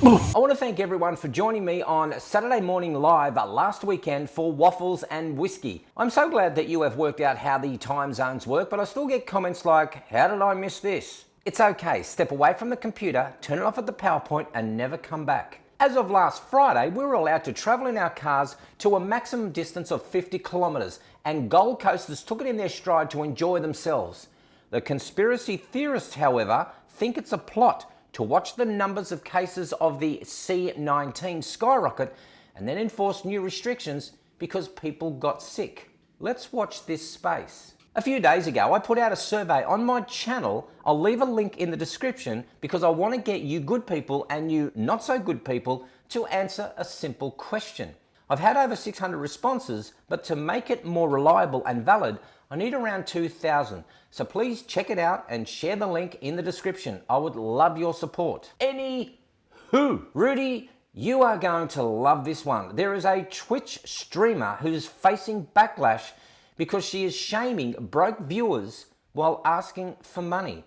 I want to thank everyone for joining me on Saturday Morning Live last weekend for waffles and whiskey. I'm so glad that you have worked out how the time zones work, but I still get comments like, how did I miss this? It's okay, step away from the computer, turn it off at the PowerPoint and never come back. As of last Friday, we were allowed to travel in our cars to a maximum distance of 50 kilometres, and Gold Coasters took it in their stride to enjoy themselves. The conspiracy theorists, however, think it's a plot to watch the numbers of cases of the C-19 skyrocket and then enforce new restrictions because people got sick. Let's watch this space. A few days ago, I put out a survey on my channel. I'll leave a link in the description because I want to get you good people and you not so good people to answer a simple question. I've had over 600 responses, but to make it more reliable and valid, I need around 2,000. So please check it out and share the link in the description. I would love your support. Anywho, Rudy, you are going to love this one. There is a Twitch streamer who's facing backlash because she is shaming broke viewers while asking for money.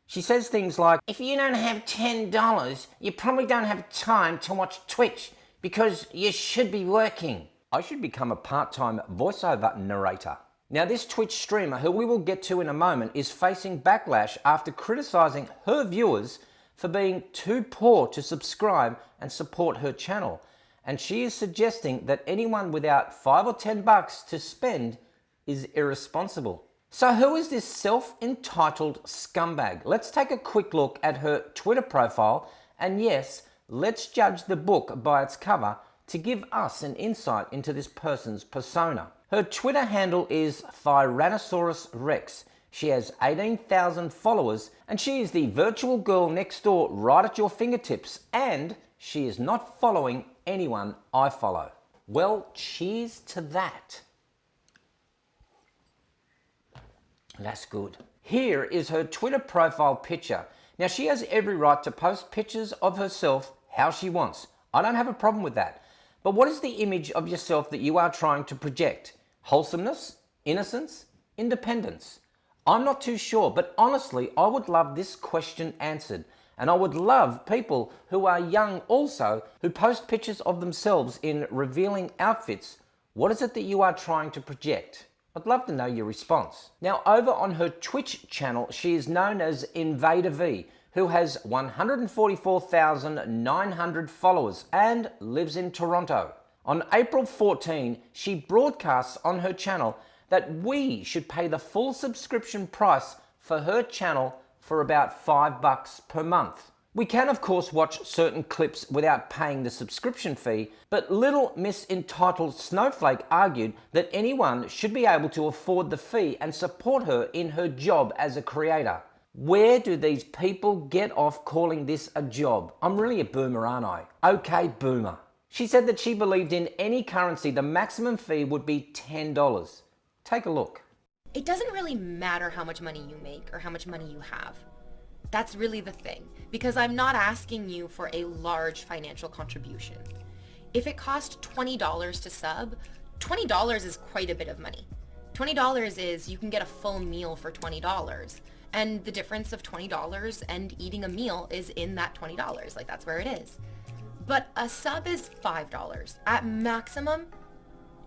She says things like, if you don't have $10, you probably don't have time to watch Twitch because you should be working. I should become a part-time voiceover narrator. Now this Twitch streamer, who we will get to in a moment, is facing backlash after criticising her viewers for being too poor to subscribe and support her channel. And she is suggesting that anyone without $5 or $10 to spend is irresponsible. So who is this self-entitled scumbag? Let's take a quick look at her Twitter profile, and yes, let's judge the book by its cover to give us an insight into this person's persona. Her Twitter handle is Tyrannosaurus Rex. She has 18,000 followers and she is the virtual girl next door right at your fingertips, and she is not following anyone I follow. Well, cheers to that. That's good. Here is her Twitter profile picture. Now she has every right to post pictures of herself how she wants. I don't have a problem with that. But what is the image of yourself that you are trying to project? Wholesomeness? Innocence? Independence? I'm not too sure, but honestly, I would love this question answered. And I would love people who are young also, who post pictures of themselves in revealing outfits. What is it that you are trying to project? I'd love to know your response. Now, over on her Twitch channel, she is known as Invader V, who has 144,900 followers and lives in Toronto. On April 14, she broadcasts on her channel that we should pay the full subscription price for her channel for about $5 per month. We can of course watch certain clips without paying the subscription fee, but Little Miss Entitled Snowflake argued that anyone should be able to afford the fee and support her in her job as a creator. Where do these people get off calling this a job? I'm really a boomer, aren't I? Okay, boomer. She said that she believed in any currency the maximum fee would be $10. Take a look. It doesn't really matter how much money you make or how much money you have. That's really the thing, because I'm not asking you for a large financial contribution. If it cost $20 to sub, $20 is quite a bit of money. $20 is you can get a full meal for $20. And the difference of $20 and eating a meal is in that $20. Like, that's where it is. But a sub is $5. At maximum,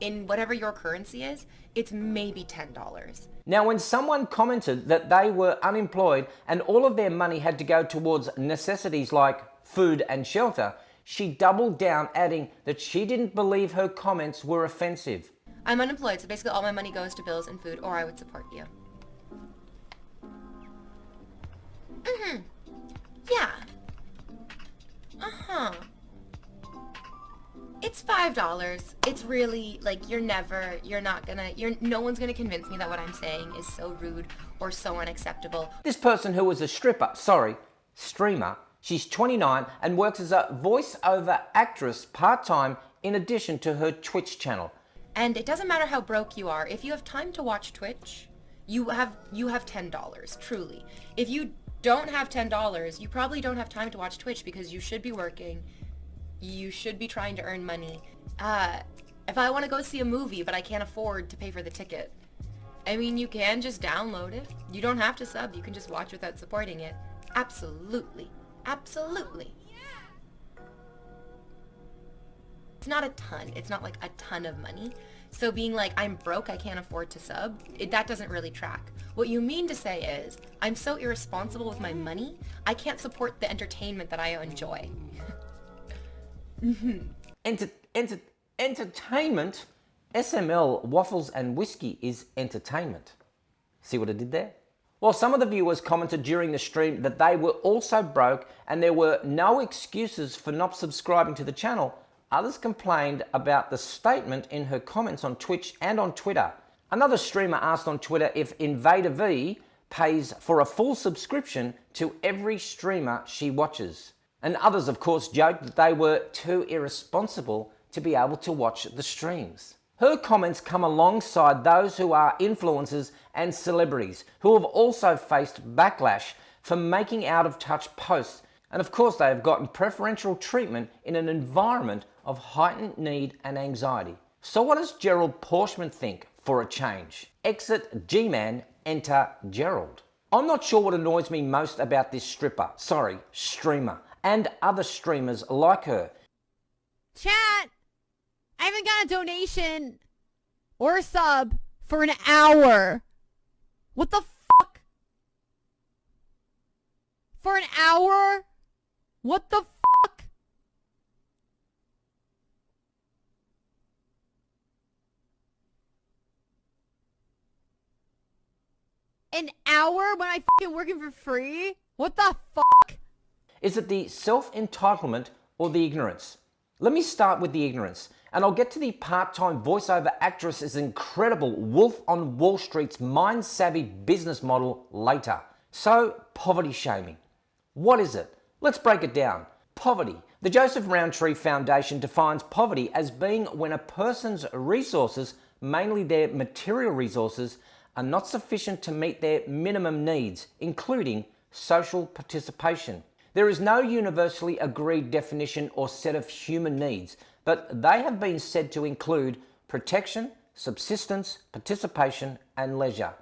in whatever your currency is, it's maybe $10. Now, when someone commented that they were unemployed and all of their money had to go towards necessities like food and shelter, she doubled down, adding that she didn't believe her comments were offensive. I'm unemployed, so basically all my money goes to bills and food, or I would support you. Yeah. It's $5. It's really, like, no one's gonna convince me that what I'm saying is so rude or so unacceptable. This person who was a streamer, she's 29 and works as a voice-over actress part-time in addition to her Twitch channel. And it doesn't matter how broke you are, if you have time to watch Twitch, you have $10, truly. If you don't have $10, you probably don't have time to watch Twitch because you should be working. You should be trying to earn money. If I want to go see a movie but I can't afford to pay for the ticket, I mean, you can just download it. You don't have to sub. You can just watch without supporting it. Absolutely. Absolutely. It's not a ton. It's not like a ton of money. So being like, I'm broke, I can't afford to sub, that doesn't really track. What you mean to say is, I'm so irresponsible with my money, I can't support the entertainment that I enjoy. Entertainment? SML, waffles and whiskey is entertainment. See what I did there? Well, some of the viewers commented during the stream that they were also broke and there were no excuses for not subscribing to the channel. Others complained about the statement in her comments on Twitch and on Twitter. Another streamer asked on Twitter if Invader V pays for a full subscription to every streamer she watches. And others, of course, joked that they were too irresponsible to be able to watch the streams. Her comments come alongside those who are influencers and celebrities who have also faced backlash for making out-of-touch posts. And of course, they have gotten preferential treatment in an environment of heightened need and anxiety. So what does Gerald Pauschmann think for a change? Exit G-Mann, enter Gerald. I'm not sure what annoys me most about this streamer, and other streamers like her. Chat, I haven't got a donation or a sub for an hour. What the fuck? For an hour? What the fuck? An hour when I fucking working for free? What the fuck? Is it the self-entitlement or the ignorance? Let me start with the ignorance, and I'll get to the part-time voiceover actress's incredible Wolf on Wall Street's mind-savvy business model later. So, poverty shaming. What is it? Let's break it down. Poverty. The Joseph Rowntree Foundation defines poverty as being when a person's resources, mainly their material resources, are not sufficient to meet their minimum needs, including social participation. There is no universally agreed definition or set of human needs, but they have been said to include protection, subsistence, participation, and leisure.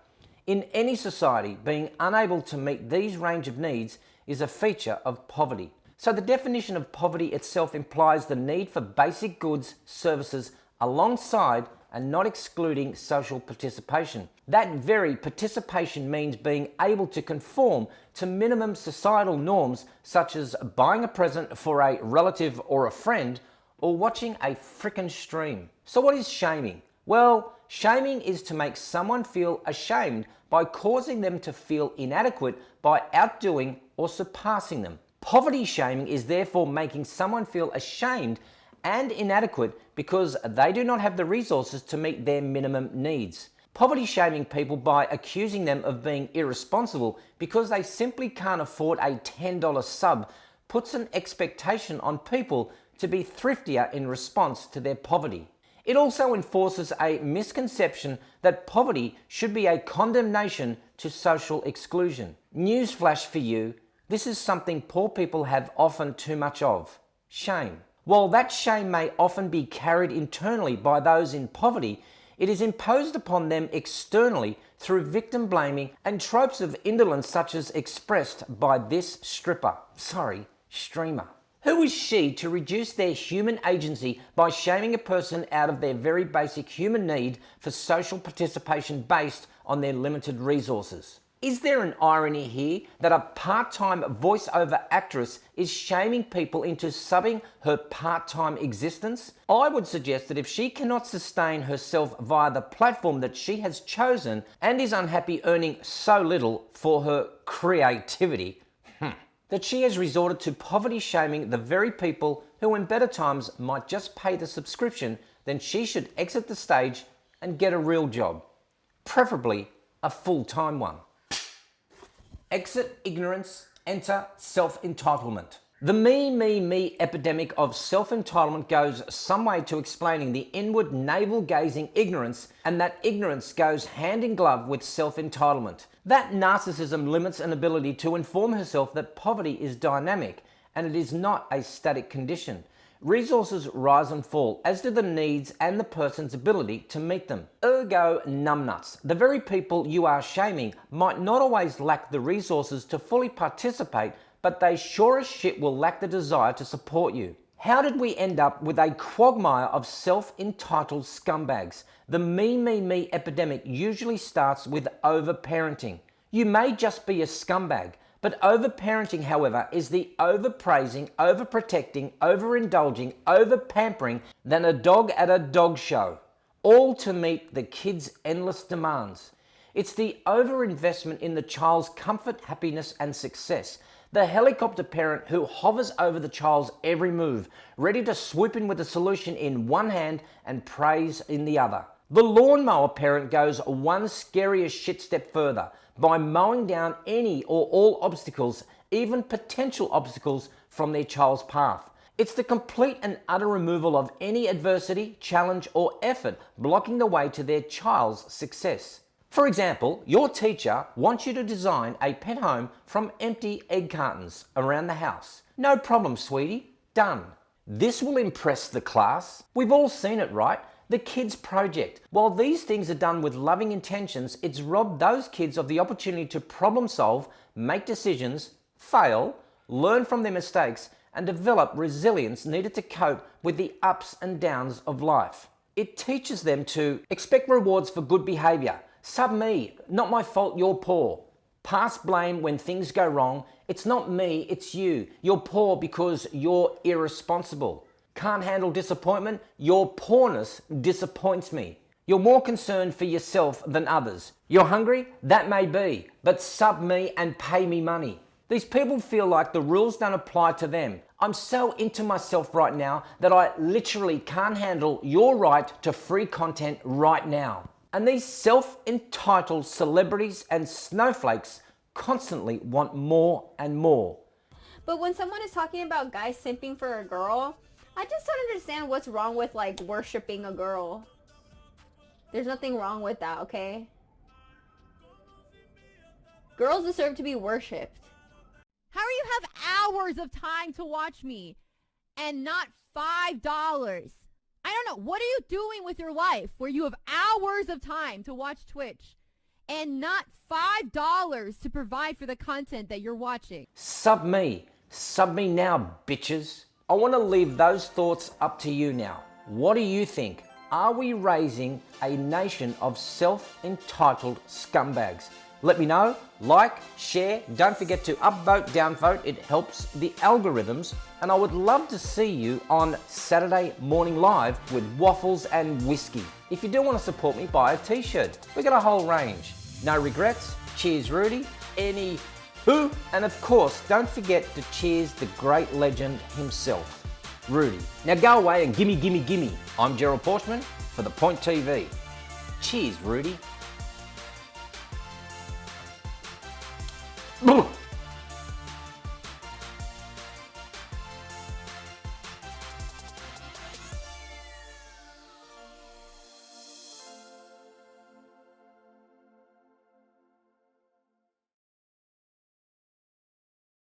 In any society, being unable to meet these range of needs is a feature of poverty. So the definition of poverty itself implies the need for basic goods, services, alongside and not excluding social participation. That very participation means being able to conform to minimum societal norms, such as buying a present for a relative or a friend, or watching a frickin' stream. So what is shaming? Well, shaming is to make someone feel ashamed by causing them to feel inadequate by outdoing or surpassing them. Poverty shaming is therefore making someone feel ashamed and inadequate because they do not have the resources to meet their minimum needs. Poverty shaming people by accusing them of being irresponsible because they simply can't afford a $10 sub puts an expectation on people to be thriftier in response to their poverty. It also enforces a misconception that poverty should be a condemnation to social exclusion. Newsflash for you, this is something poor people have often too much of: shame. While that shame may often be carried internally by those in poverty, it is imposed upon them externally through victim blaming and tropes of indolence such as expressed by this streamer. Who is she to reduce their human agency by shaming a person out of their very basic human need for social participation based on their limited resources? Is there an irony here that a part-time voiceover actress is shaming people into subbing her part-time existence? I would suggest that if she cannot sustain herself via the platform that she has chosen and is unhappy earning so little for her creativity, that she has resorted to poverty shaming the very people who in better times might just pay the subscription, then she should exit the stage and get a real job, preferably a full-time one. Exit ignorance, enter self-entitlement. The me epidemic of self-entitlement goes some way to explaining the inward navel-gazing ignorance, and that ignorance goes hand in glove with self-entitlement. That narcissism limits an ability to inform herself that poverty is dynamic and it is not a static condition. Resources rise and fall, as do the needs and the person's ability to meet them. Ergo numbnuts. The very people you are shaming might not always lack the resources to fully participate, but they sure as shit will lack the desire to support you. How did we end up with a quagmire of self-entitled scumbags? The me epidemic usually starts with overparenting. You may just be a scumbag, but overparenting, however, is the overpraising, overprotecting, overindulging, overpampering than a dog at a dog show, all to meet the kids' endless demands. It's the overinvestment in the child's comfort, happiness, and success. The helicopter parent who hovers over the child's every move, ready to swoop in with a solution in one hand and praise in the other. The lawnmower parent goes one scarier shit step further by mowing down any or all obstacles, even potential obstacles, from their child's path. It's the complete and utter removal of any adversity, challenge, or effort blocking the way to their child's success. For example, your teacher wants you to design a pet home from empty egg cartons around the house. No problem, sweetie. Done. This will impress the class. We've all seen it, right? The kids' project. While these things are done with loving intentions, it's robbed those kids of the opportunity to problem solve, make decisions, fail, learn from their mistakes, and develop resilience needed to cope with the ups and downs of life. It teaches them to expect rewards for good behavior. Sub me, not my fault you're poor. Pass blame when things go wrong. It's not me, it's you. You're poor because you're irresponsible. Can't handle disappointment? Your poorness disappoints me. You're more concerned for yourself than others. You're hungry? That may be, but sub me and pay me money. These people feel like the rules don't apply to them. I'm so into myself right now that I literally can't handle your right to free content right now. And these self-entitled celebrities and snowflakes constantly want more and more. But when someone is talking about guys simping for a girl, I just don't understand what's wrong with like worshiping a girl. There's nothing wrong with that, okay? Girls deserve to be worshipped. How do you have hours of time to watch me and not $5? I don't know. What are you doing with your life where you have hours of time to watch Twitch and not $5 to provide for the content that you're watching? Sub me now, bitches. I want to leave those thoughts up to you now. What do you think? Are we raising a nation of self-entitled scumbags? Let me know. Like, share, don't forget to upvote, downvote. It helps the algorithms. And I would love to see you on Saturday Morning Live with waffles and whiskey. If you do want to support me, buy a t-shirt. We got a whole range. No regrets. Cheers, Rudy. ANYHOOOO. And of course, don't forget to cheers the great legend himself, Rudy. Now go away and gimme. I'm Gerald Pauschmann for The Point TV. Cheers, Rudy.